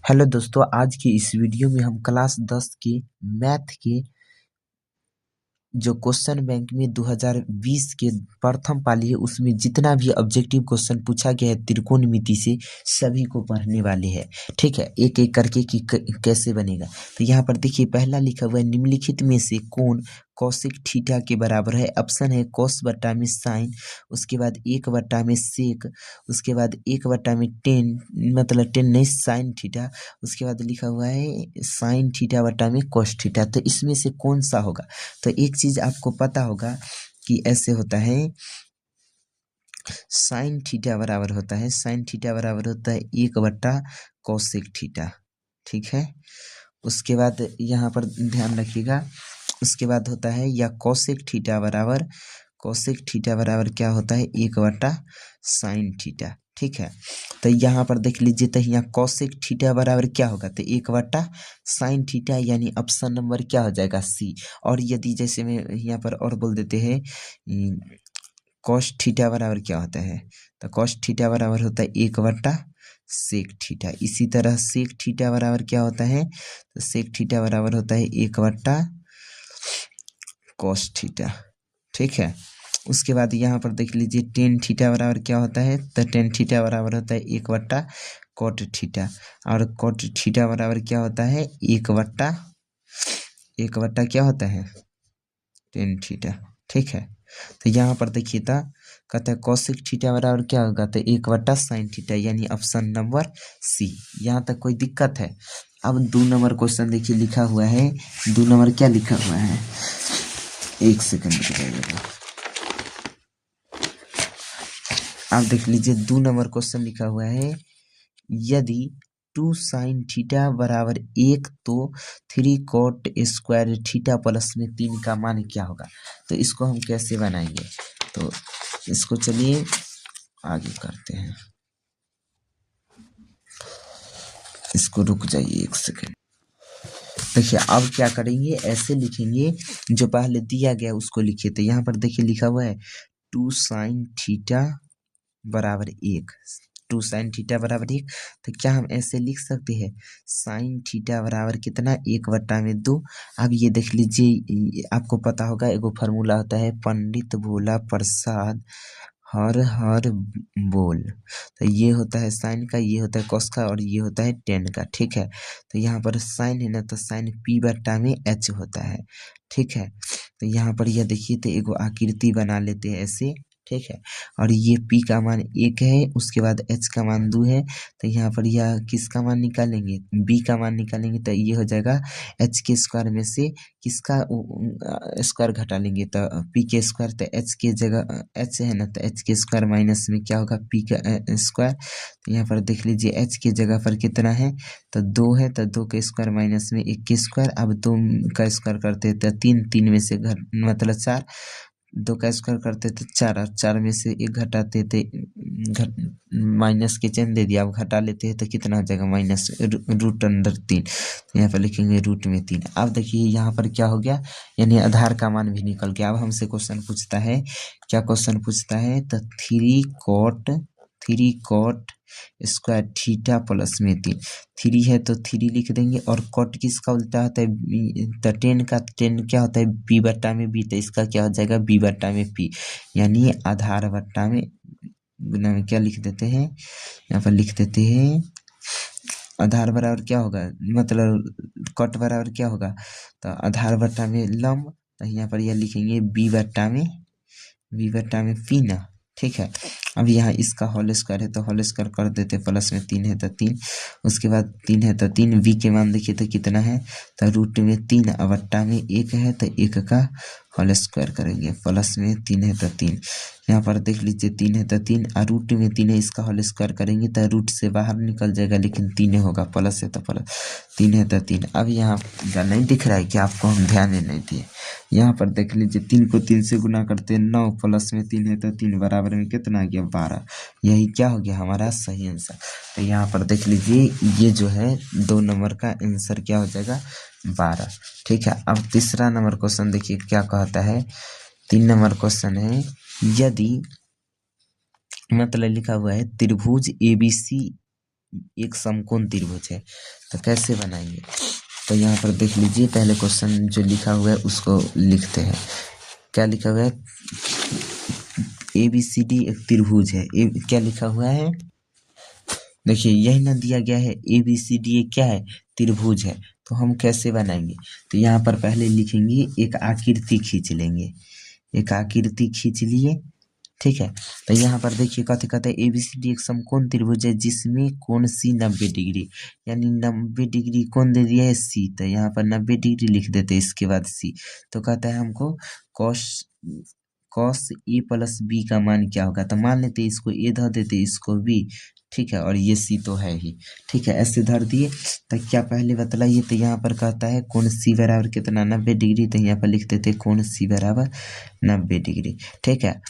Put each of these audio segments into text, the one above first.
Hello दोस्तों, आज की इस वीडियो में हम क्लास 10 के मैथ के जो क्वेश्चन बैंक में 2020 के प्रथम पाली है उसमें जितना भी ऑब्जेक्टिव क्वेश्चन पूछा गया है त्रिकोणमिति से सभी को पढ़ने वाले हैं। ठीक है, एक एक करके कि कैसे बनेगा। तो यहाँ पर देखिए पहला लिखा हुआ है निम्नलिखित में से कोण कौशिक थीटा के बराबर है। ऑप्शन है कॉस बट्टा में साइन, उसके बाद एक बट्टा में सेक, उसके बाद एक बट्टा में टेन, मतलब टेन नहीं साइन थीटा, उसके बाद लिखा हुआ है साइन थीटा बट्टा में कॉस थीटा। तो इसमें से कौन सा होगा? तो एक चीज आपको पता होगा कि ऐसे होता है, साइन थीटा बराबर होता है, साइन थीटा बराबर होता है एक बट्टा कौशिक थीटा। ठीक है, उसके बाद यहाँ पर ध्यान रखिएगा, उसके बाद होता है या कौशिक थीटा बराबर, कौशिक थीटा बराबर क्या होता है एक बट्टा साइन थीटा। ठीक है, तो यहाँ पर देख लीजिए, तो यहाँ कौशिक थीटा बराबर क्या होगा, तो एक बट्टा साइन थीटा, यानी ऑप्शन नंबर क्या हो जाएगा सी। और यदि जैसे में यहाँ पर और बोल देते हैं कॉस थीटा बराबर क्या होता है, तो कॉस थीटा बराबर होता है एक बट्टा सेक थीटा। इसी तरह सेक थीटा बराबर क्या होता है, तो सेक थीटा बराबर होता है एक बट्टा कॉस थीटा। ठीक है, उसके बाद यहाँ पर देख लीजिए टेन थीटा बराबर क्या होता है, तो टेन थीटा बराबर होता है एक बट्टा कॉट थीटा, और कॉट थीटा बराबर क्या होता है एक बट्टा क्या होता है टेन थीटा। ठीक है, तो यहाँ पर देखिए था कहता है कौशिक थीटा बराबर क्या होगा, तो एक बट्टा साइन थीटा, यानी ऑप्शन नंबर सी। यहाँ तक कोई दिक्कत है? अब 2 नंबर क्वेश्चन देखिए लिखा हुआ है, 2 नंबर क्या लिखा हुआ है, एक सेकंड रुकिएगा। आप देख लीजिए 2 नंबर क्वेश्चन लिखा हुआ है, यदि 2 साइन थीटा बराबर 1 तो 3 कॉट स्क्वायर थीटा प्लस में 3 का मान क्या होगा। तो इसको हम कैसे बनाएंगे, तो इसको चलिए आगे करते हैं। इसको रुक जाइए एक सेकंड। देखिए अब क्या करेंगे, ऐसे लिखेंगे, जो पहले दिया गया उसको लिखिए। तो यहाँ पर देखिए लिखा हुआ है 2 साइन थीटा बराबर 1, 2 साइन थीटा बराबर 1। तो क्या हम ऐसे लिख सकते हैं, साइन थीटा बराबर कितना एक बट्टा में 2। अब ये देख लीजिए, आपको पता होगा एगो फार्मूला होता है पंडित भोला प्रसाद हर हर बोल। तो ये होता है साइन का, ये होता है कॉस का, और ये होता है टेन का। ठीक है, तो यहाँ पर साइन है ना, तो साइन पी बट्टा में एच होता है। ठीक है, तो यहाँ पर यह देखिए, तो एगो आकृति बना लेते हैं ऐसे। ठीक है, और ये p का मान 1 है, उसके बाद h का मान 2 है। तो यहाँ पर यह किसका मान निकालेंगे, b का मान निकालेंगे, तो ये हो जाएगा h के स्क्वायर में से किसका स्क्वायर घटा लेंगे, तो p के स्क्वायर, तो h के जगह h है ना, तो h के स्क्वायर माइनस में क्या होगा p का स्क्वायर। तो यहाँ पर देख लीजिए h की जगह पर कितना है, तो 2 है, तो 2 के स्क्वायर माइनस में 1 के स्क्वायर। अब 2 का स्क्वायर करते हैं तो 3, 3 में से घर मतलब 4, 2 का स्क्वायर करते थे 4, और 4 में से 1 घटाते थे, माइनस के चिन्ह दे दिया, अब घटा लेते हैं तो कितना हो जाएगा माइनस रूट अंडर 3। तो यहाँ पर लिखेंगे रूट में 3। अब देखिए यहाँ पर क्या हो गया, यानी आधार का मान भी निकल गया। अब हमसे क्वेश्चन पूछता है, क्या क्वेश्चन पूछता है, तो 3 कॉट स्क्वायर थीटा प्लस में 3, 3 है तो 3 लिख देंगे, और कॉट किसका उल्टा होता है, तो 10 का 10 क्या होता है बी बट्टा में बी, तो इसका क्या हो जाएगा बी बट्टा में पी, यानी आधार बट्टा में गुना में क्या लिख देते हैं, यहाँ पर लिख देते हैं आधार बराबर क्या होगा, मतलब कॉट बराबर क्या होगा, तो आधार बट्टा में लंब, तो यहाँ पर यह लिखेंगे बी बट्टा में पी ना। ठीक है, अब यहाँ इसका होल स्क्वायर है तो होल स्क्वायर कर देते, प्लस में 3 है तो 3, उसके बाद 3 है तो 3, v के मान देखिए तो कितना है, तो रूट में 3, अब बट्टा में 1 है तो 1 का होल स्क्वायर करेंगे, प्लस में 3 है तो 3, यहाँ पर देख लीजिए 3 है तो 3, और रूट में 3 है, इसका होल स्क्वायर करेंगे तो रूट से बाहर निकल जाएगा, लेकिन 3 होगा, प्लस है तो प्लस, 3 है तो 3। अब यहाँ नहीं दिख रहा है कि आपको हम ध्यान नहीं दिए, यहाँ पर देख लीजिए 3 को 3 से गुना करते हैं 9, प्लस में 3 है तो 3, बराबर में कितना आ गया 12। यही क्या हो गया हमारा सही आंसर। तो यहाँ पर देख लीजिए ये जो है 2 नंबर का आंसर क्या हो जाएगा 12। ठीक है, अब तीसरा नंबर क्वेश्चन देखिए क्या कहता है, 3 नंबर क्वेश्चन है, यदि मतलब लिखा हुआ है त्रिभुज ABC एक समकोण त्रिभुज है। तो कैसे बनाएंगे, तो यहाँ पर देख लीजिए, पहले क्वेश्चन जो लिखा हुआ है उसको लिखते हैं। क्या लिखा हुआ है, ABCD एक त्रिभुज है। क्या लिखा हुआ है, देखिए यही ना दिया गया है, ABCD क्या है, त्रिभुज है। तो हम कैसे बनाएंगे, तो यहाँ पर पहले लिखेंगे, एक आकृति खींच लेंगे, एक आकृति खींच लिए, ठीक है। तो यहाँ पर देखिए कहते कहते ABCD एक समकोण त्रिभुज है जिसमें कोण C 90 डिग्री, यानी 90 डिग्री कोण दे दिया है C, तो यहाँ पर 90 डिग्री लिख देते हैं, इसके बाद C। तो कहता है हमको cos A प्लस B का मान क्या होगा, तो मान लेते इसको A धर देते, इसको B, ठीक है, और ये C तो है ही, ठीक है, ऐसे धर दिए। तो क्या पहले बतलाइए, तो यहाँ पर कहता है कोण C बराबर कितना, 90 डिग्री, तो यहाँ पर लिख देते कोण C बराबर 90 डिग्री, ठीक है।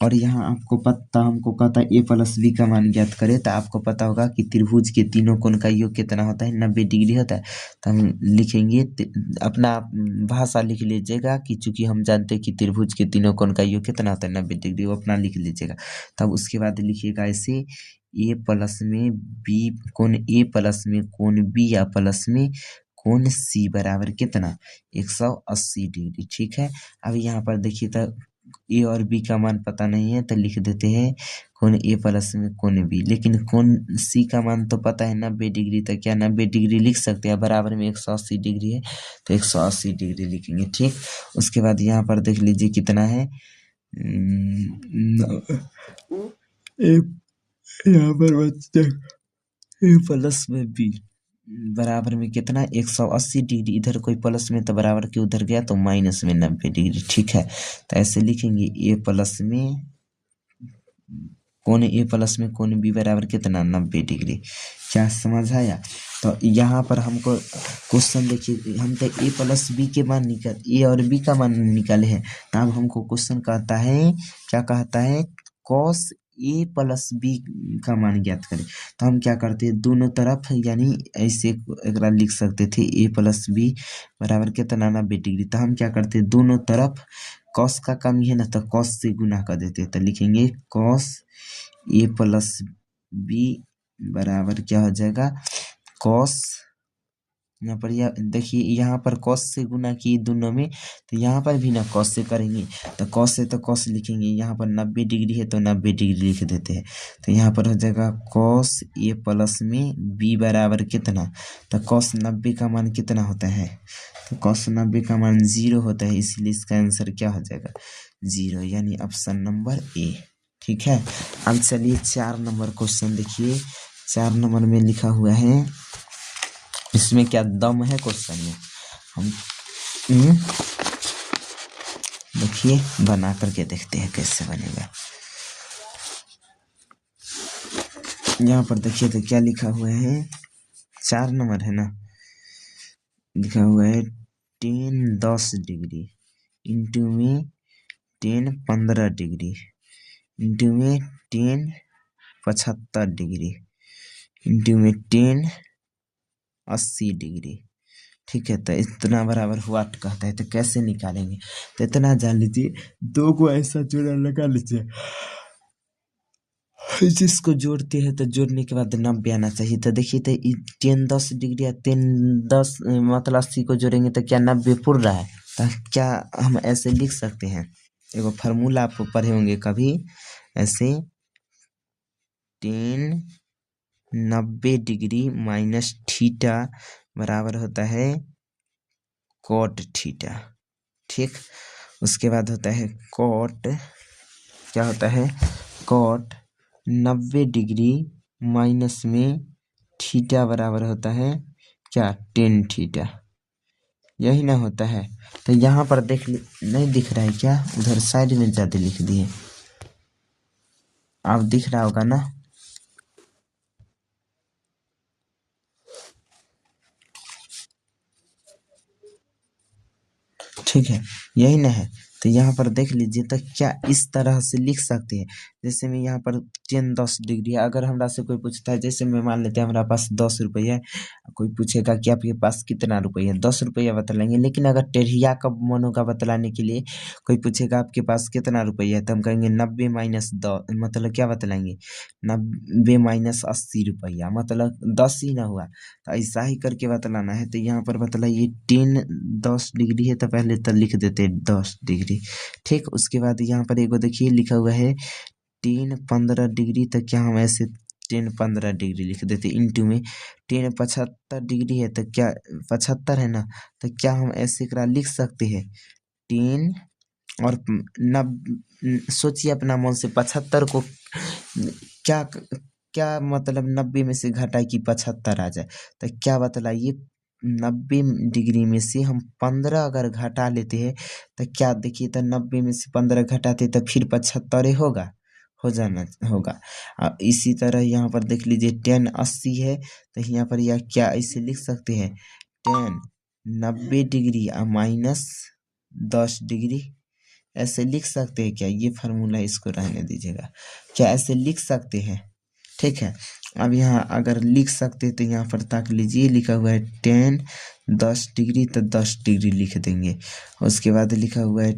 और यहाँ आपको पता, हमको कहता है A प्लस B का मान ज्ञात करे, तो आपको पता होगा कि त्रिभुज के तीनों कोण का योग कितना होता है, 90 डिग्री होता है। तो हम लिखेंगे, अपना भाषा लिख लीजिएगा कि चूंकि हम जानते हैं कि त्रिभुज के तीनों कोण का योग कितना होता है, 90 डिग्री, वो अपना लिख लीजिएगा। तब उसके बाद लिखिएगा ऐसे, A प्लस में B, कोण A प्लस में कोण B या प्लस में कोण C बराबर कितना, 180 डिग्री, ठीक है। अब यहाँ पर देखिए, तो A और B का मान पता नहीं है, तो लिख देते हैं कोण A प्लस में कोण B, लेकिन कोण C का मान तो पता है 90 डिग्री, तो क्या 90 डिग्री लिख सकते हैं, बराबर में 180 डिग्री है, तो 180 डिग्री लिखेंगे, ठीक। उसके बाद यहाँ पर देख लीजिए कितना है, यहाँ पर बचते A प्लस में B बराबर में कितना, 180 डिग्री, इधर कोई प्लस में तो बराबर के उधर गया, तो माइनस में 90 डिग्री, ठीक है। तो ऐसे लिखेंगे, A प्लस में कोण A प्लस में कोण B बराबर कितना, 90 डिग्री। क्या समझ आया, तो यहाँ पर हमको क्वेश्चन देखिए, हम तो A प्लस B के मान A और B का मान निकाले हैं, तो अब हमको क्वेश्चन कहता है, क्या कहता है, cos A प्लस B का मान ज्ञात करें। तो हम क्या करते हैं, दोनों तरफ, यानी ऐसे एक लिख सकते थे, A प्लस B बराबर कितना, 90 डिग्री। तो हम क्या करते हैं, दोनों तरफ cos का कमी है ना, तो cos से गुना कर देते हैं, तो लिखेंगे cos A प्लस B बराबर क्या हो जाएगा, cos, यहाँ पर यह देखिए, यहाँ पर cos से गुना किए दोनों में, तो यहाँ पर भी ना cos से करेंगे, तो cos से तो cos लिखेंगे, यहाँ पर 90 डिग्री है तो 90 डिग्री लिख देते हैं। तो यहाँ पर हो जाएगा cos A प्लस में B बराबर कितना, तो cos 90 का मान कितना होता है, तो cos 90 का मान 0 होता है, इसलिए इसका आंसर क्या हो जाएगा, 0, यानी ऑप्शन नंबर A, ठीक है। अब चलिए 4 नंबर क्वेश्चन देखिए, 4 नंबर में लिखा हुआ है, इसमें क्या दम है क्वेश्चन में, हम देखिए बना करके देखते हैं कैसे बनेगा। यहाँ पर देखिए तो क्या लिखा हुआ है, 4 नंबर है ना, लिखा हुआ है 10 10 डिग्री इंटू में 10 15 डिग्री इंटू में 10 75 डिग्री इंटू में 10 80 डिग्री, ठीक है। तो इतना बराबर व्हाट कहता है, तो कैसे निकालेंगे, तो इतना जान लीजिए, दो को ऐसा जोड़ा लगा लीजिए, जिसको जोड़ते हैं तो जोड़ने के बाद 90 आना चाहिए। तो देखिए, तो 10 10 डिग्री या 10 10 मतलब 80 को जोड़ेंगे तो क्या 90 पुर रहा है, तो क्या हम ऐसे लिख सकते हैं, एगो फार्मूला आपको पढ़े होंगे कभी, ऐसे 10 90 डिग्री माइनस थीटा बराबर होता है कॉट थीटा, ठीक। उसके बाद होता है कॉट, क्या होता है, कॉट 90 डिग्री माइनस में थीटा बराबर होता है क्या, 10 थीटा, यही ना होता है। तो यहाँ पर देख नहीं दिख रहा है क्या, उधर साइड में ज़्यादा लिख दिए, आप दिख रहा होगा ना, ठीक है, यही ना है। तो यहाँ पर देख लीजिए, तो क्या इस तरह से लिख सकते हैं, जैसे में यहाँ पर 10 डिग्री है। अगर हमरा से कोई पूछता है, जैसे मैं मान लेते हैं हमारा पास 10 रुपये है, कोई पूछेगा कि आपके पास कितना रुपये है, 10 रुपया बतलाएंगे। लेकिन अगर टेढ़िया का मन होगा बतलाने के लिए, कोई पूछेगा आपके पास कितना रुपया है, तो हम कहेंगे 90 माइनस 10, मतलब क्या बतलाएंगे 90 माइनस 80 रुपया, मतलब 10 ही ना हुआ, तो ऐसा ही करके बतलाना है। तो यहाँ पर बतलाइए 10 डिग्री है, तो पहले तो लिख देते 10 डिग्री, ठीक। उसके बाद यहाँ पर एगो देखिए लिखा हुआ है 15 डिग्री, तो क्या हम ऐसे 15 डिग्री लिख देते इंटू में 75 डिग्री है, तो क्या 75 है ना, तो क्या हम ऐसे करा लिख सकते हैं 10 और सोचिए अपना मन से 75 को क्या क्या मतलब 90 में से घटाए कि 75 आ जाए, तो क्या बतलाइए 90 डिग्री में से हम 15 अगर घटा लेते हैं, तो क्या देखिए, तो 90 में से 15 घटाते तो फिर 75 होगा, हो जाना होगा। इसी तरह यहाँ पर देख लीजिए 10 80 है, तो यहाँ पर यह क्या ऐसे लिख सकते हैं 10 90 डिग्री माइनस 10 डिग्री, ऐसे लिख सकते हैं क्या? ये फार्मूला इसको रहने दीजिएगा, क्या ऐसे लिख सकते हैं? ठीक है। अब यहाँ अगर लिख सकते तो यहाँ पर ताक लीजिए लिखा हुआ है 10 डिग्री, तो 10 डिग्री लिख देंगे। उसके बाद लिखा हुआ है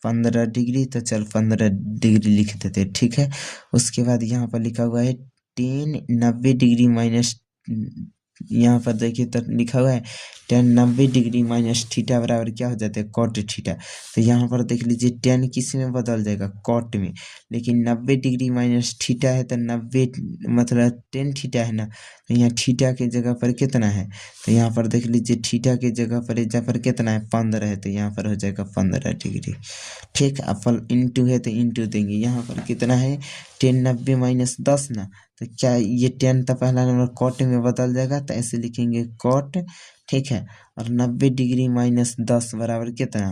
15 डिग्री, तो चल 15 डिग्री लिख देते, ठीक है। उसके बाद यहाँ पर लिखा हुआ है 90 डिग्री माइनस, यहाँ पर देखिए तो लिखा हुआ है 90 डिग्री माइनस थीटा बराबर क्या हो जाता है कॉट थीटा। तो यहाँ पर देख लीजिए 10 किस में बदल जाएगा कॉट में, लेकिन 90 डिग्री माइनस थीटा है तो 90 मतलब 10 थीटा है ना, तो यहाँ थीटा के जगह पर कितना है, तो यहाँ पर देख लीजिए थीटा के जगह पर जहाँ पर कितना है 15 है, तो यहाँ पर हो जाएगा 15 डिग्री, ठीक। अपन इंटू है तो इंटू देंगे, यहाँ पर कितना है 10 90 माइनस 10 ना, तो क्या ये 10 तो पहला नंबर कॉट में बदल जाएगा, तो ऐसे लिखेंगे कॉट, ठीक है। और 90 डिग्री माइनस 10 बराबर कितना,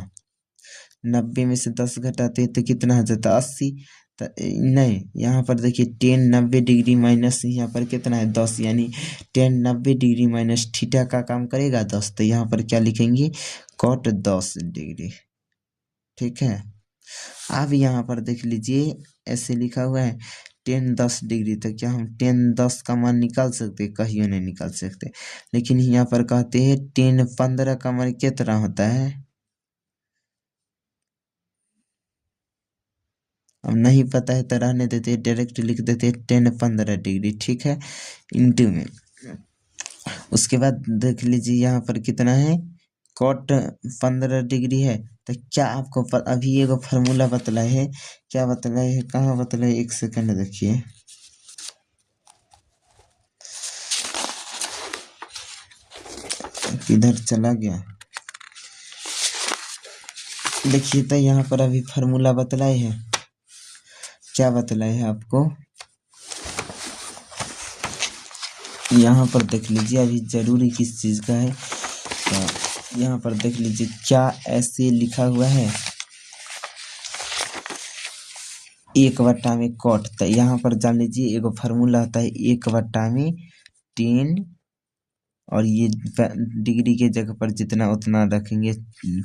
90 में से 10 घटाते हैं तो कितना हो जाता है 80, तो नहीं यहाँ पर देखिए 10 90 डिग्री माइनस यहाँ पर कितना है 10, यानी 10 90 डिग्री माइनस थीटा का काम करेगा 10, तो यहाँ पर क्या लिखेंगे कॉट 10 डिग्री, ठीक है। अब यहाँ पर देख लीजिए ऐसे लिखा हुआ है 10 10 डिग्री, तो क्या हम 10 10 का मान निकाल सकते, कहियो नहीं निकाल सकते, लेकिन यहाँ पर कहते हैं 10 15 का मान कितना होता है, अब नहीं पता है तो रहने देते, डायरेक्ट लिख देते 10 15 डिग्री, ठीक है, इंटू में। उसके बाद देख लीजिए यहाँ पर कितना है कॉट 15 डिग्री है, तो क्या आपको अभी एगो फार्मूला बतलाए है, क्या बतलाए है, कहाँ बतलाए, एक सेकंड देखिए, किधर चला गया, देखिए तो यहाँ पर अभी फार्मूला बतलाए है, क्या बतलाए है आपको, यहाँ पर देख लीजिए, अभी जरूरी किस चीज़ का है, तो यहाँ पर देख लीजिए क्या ऐसे लिखा हुआ है 1/, में कॉट, तो यहाँ पर जान लीजिए एगो फार्मूला होता है 1/, में 10, और ये डिग्री के जगह पर जितना उतना रखेंगे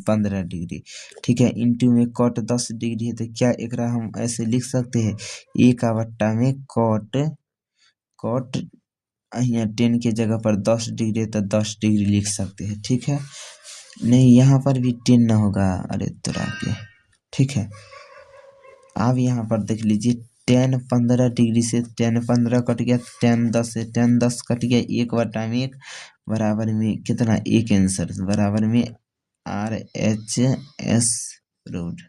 15 डिग्री, ठीक है, इंटू में कॉट 10 डिग्री है, तो क्या एक हम ऐसे लिख सकते हैं 1/, में कॉट यहाँ 10 के जगह पर 10 डिग्री है, तो 10 डिग्री लिख सकते हैं, ठीक है। नहीं यहाँ पर भी 10 ना होगा, अरे तोरा के, ठीक है। अब यहाँ पर देख लीजिए 10 15 डिग्री से 10 15 कट गया, 10 10 से 10 10 कट गया, 1/, में 1 बराबर में कितना, एक आंसर बराबर में RHS रूट।